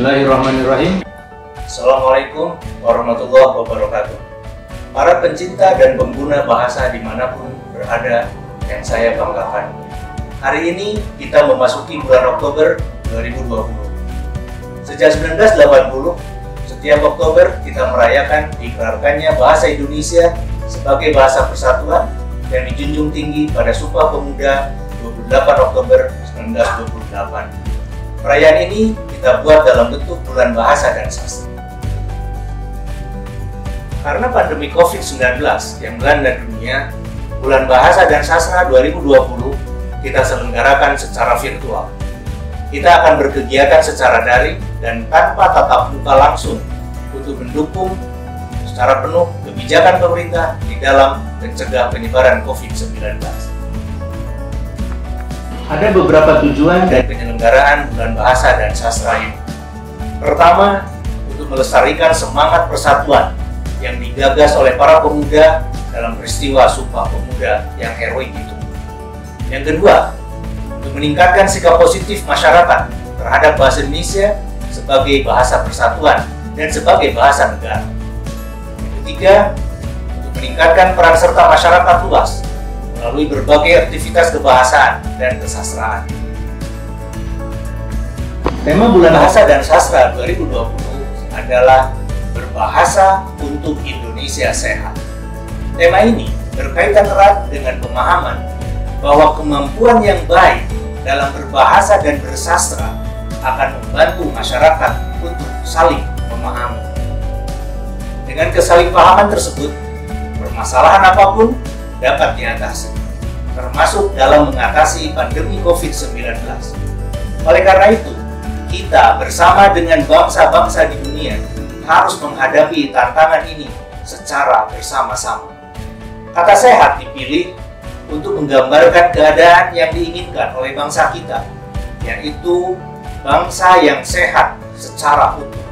Bismillahirrahmanirrahim. Assalamualaikum warahmatullahi wabarakatuh. Para pencinta dan pengguna bahasa dimanapun berada yang saya banggakan. Hari ini kita memasuki bulan Oktober 2020. Sejak 1980, setiap Oktober kita merayakan diikrarkannya bahasa Indonesia sebagai bahasa persatuan yang dijunjung tinggi pada Sumpah Pemuda 28 Oktober 1928. Perayaan ini kita buat dalam bentuk bulan bahasa dan sastra. Karena pandemi COVID-19 yang melanda dunia, bulan bahasa dan sastra 2020 kita selenggarakan secara virtual. Kita akan berkegiatan secara daring dan tanpa tatap muka langsung untuk mendukung secara penuh kebijakan pemerintah di dalam mencegah penyebaran COVID-19. Ada beberapa tujuan dari penyelenggaraan bulan bahasa dan sastra ini. Pertama, untuk melestarikan semangat persatuan yang digagas oleh para pemuda dalam peristiwa Sumpah Pemuda yang heroik itu. Yang kedua, untuk meningkatkan sikap positif masyarakat terhadap bahasa Indonesia sebagai bahasa persatuan dan sebagai bahasa negara. Yang ketiga, untuk meningkatkan peran serta masyarakat luas melalui berbagai aktivitas kebahasaan dan kesastraan. Tema Bulan Bahasa dan Sastra 2020 adalah Berbahasa untuk Indonesia Sehat. Tema ini berkaitan erat dengan pemahaman bahwa kemampuan yang baik dalam berbahasa dan bersastra akan membantu masyarakat untuk saling memahami. Dengan kesalingpahaman tersebut, permasalahan apapun dapat diatasi, termasuk dalam mengatasi pandemi COVID-19. Oleh karena itu, kita bersama dengan bangsa-bangsa di dunia harus menghadapi tantangan ini secara bersama-sama. Kata sehat dipilih untuk menggambarkan keadaan yang diinginkan oleh bangsa kita, yaitu bangsa yang sehat secara utuh.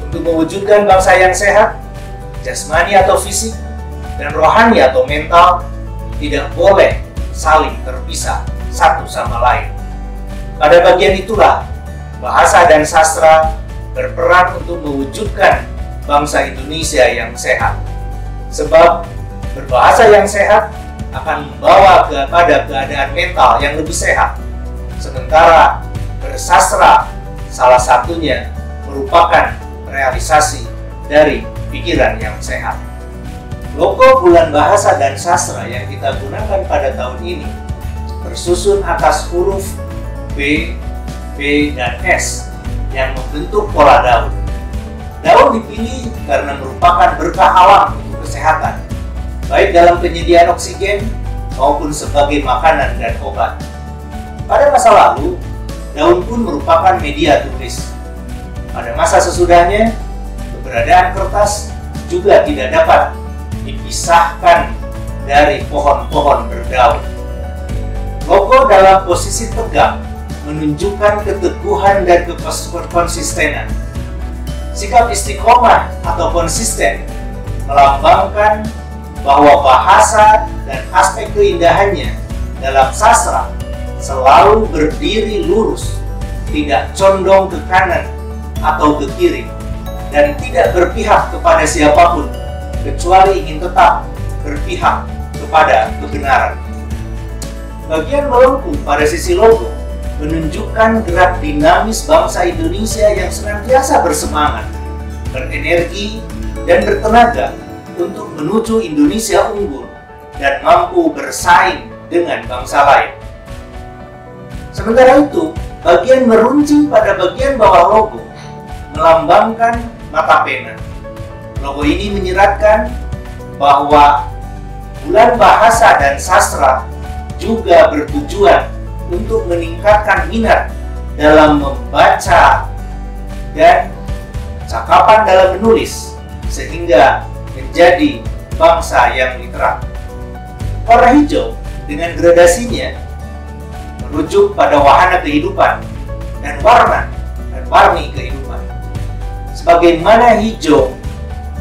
Untuk mewujudkan bangsa yang sehat, jasmani atau fisik, dan rohani atau mental tidak boleh saling terpisah satu sama lain. Pada bagian itulah bahasa dan sastra berperan untuk mewujudkan bangsa Indonesia yang sehat. Sebab berbahasa yang sehat akan membawa kepada keadaan mental yang lebih sehat. Sementara bersastra salah satunya merupakan realisasi dari pikiran yang sehat. Logo Bulan Bahasa dan Sastra yang kita gunakan pada tahun ini tersusun atas huruf B, B, dan S yang membentuk pola daun. Daun dipilih karena merupakan berkah alam untuk kesehatan, baik dalam penyediaan oksigen maupun sebagai makanan dan obat. Pada masa lalu, daun pun merupakan media tulis. Pada masa sesudahnya, keberadaan kertas juga tidak dapat dipisahkan dari pohon-pohon berdaun. Logo dalam posisi tegak menunjukkan keteguhan dan konsistenan. Sikap istiqomah atau konsisten melambangkan bahwa bahasa dan aspek keindahannya dalam sastra selalu berdiri lurus, tidak condong ke kanan atau ke kiri, dan tidak berpihak kepada siapapun kecuali ingin tetap berpihak kepada kebenaran. Bagian melengkung pada sisi logo menunjukkan gerak dinamis bangsa Indonesia yang senantiasa bersemangat, berenergi, dan bertenaga untuk menuju Indonesia unggul dan mampu bersaing dengan bangsa lain. Sementara itu, bagian meruncing pada bagian bawah logo melambangkan mata pena. Logo ini menyeratkan bahwa Bulan Bahasa dan Sastra juga bertujuan untuk meningkatkan minat dalam membaca dan cakapan dalam menulis, sehingga menjadi bangsa yang literat. Warna hijau dengan gradasinya merujuk pada wahana kehidupan dan warna dan warni kehidupan. Sebagaimana hijau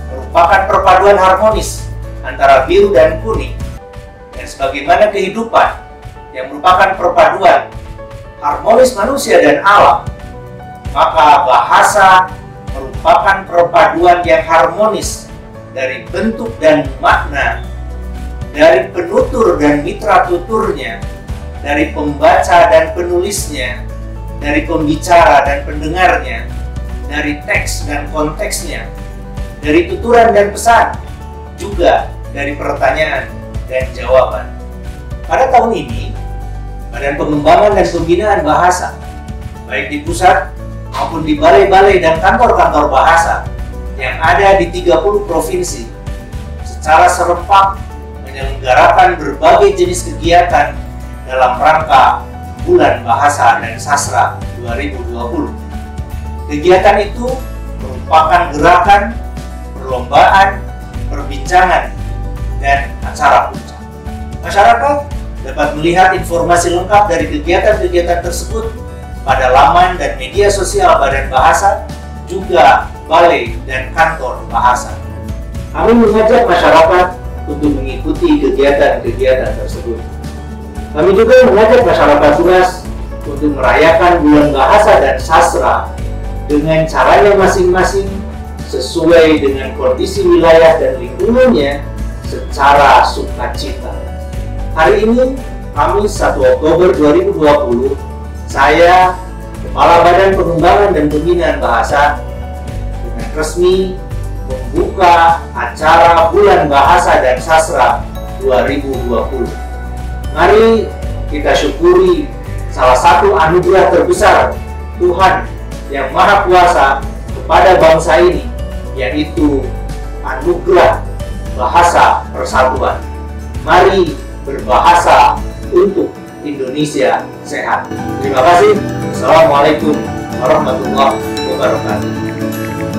merupakan perpaduan harmonis antara biru dan kuning, dan sebagaimana kehidupan yang merupakan perpaduan harmonis manusia dan alam, maka bahasa merupakan perpaduan yang harmonis dari bentuk dan makna, dari penutur dan mitra tuturnya, dari pembaca dan penulisnya, dari pembicara dan pendengarnya, dari teks dan konteksnya, dari tuturan dan pesan, juga dari pertanyaan dan jawaban. Pada tahun ini, Badan Pengembangan dan Pembinaan Bahasa, baik di pusat maupun di balai-balai dan kantor-kantor bahasa yang ada di 30 provinsi, secara serempak menyelenggarakan berbagai jenis kegiatan dalam rangka Bulan Bahasa dan Sastra 2020. Kegiatan itu merupakan gerakan, perlombaan, perbincangan, dan acara puncak. Masyarakat dapat melihat informasi lengkap dari kegiatan-kegiatan tersebut pada laman dan media sosial Badan Bahasa, juga balai dan kantor bahasa. Kami mengajak masyarakat untuk mengikuti kegiatan-kegiatan tersebut. Kami juga mengajak masyarakat luas untuk merayakan Bulan Bahasa dan Sastra dengan caranya masing-masing sesuai dengan kondisi wilayah dan lingkungannya secara sukacita. Hari ini, Kamis 1 Oktober 2020, saya, Kepala Badan Pengembangan dan Pembinaan Bahasa, dengan resmi membuka acara Bulan Bahasa dan Sastra 2020. Mari kita syukuri salah satu anugerah terbesar Tuhan Yang Maha Kuasa kepada bangsa ini, yaitu anugerah bahasa persatuan. Mari berbahasa untuk Indonesia sehat. Terima kasih. Assalamualaikum warahmatullahi wabarakatuh.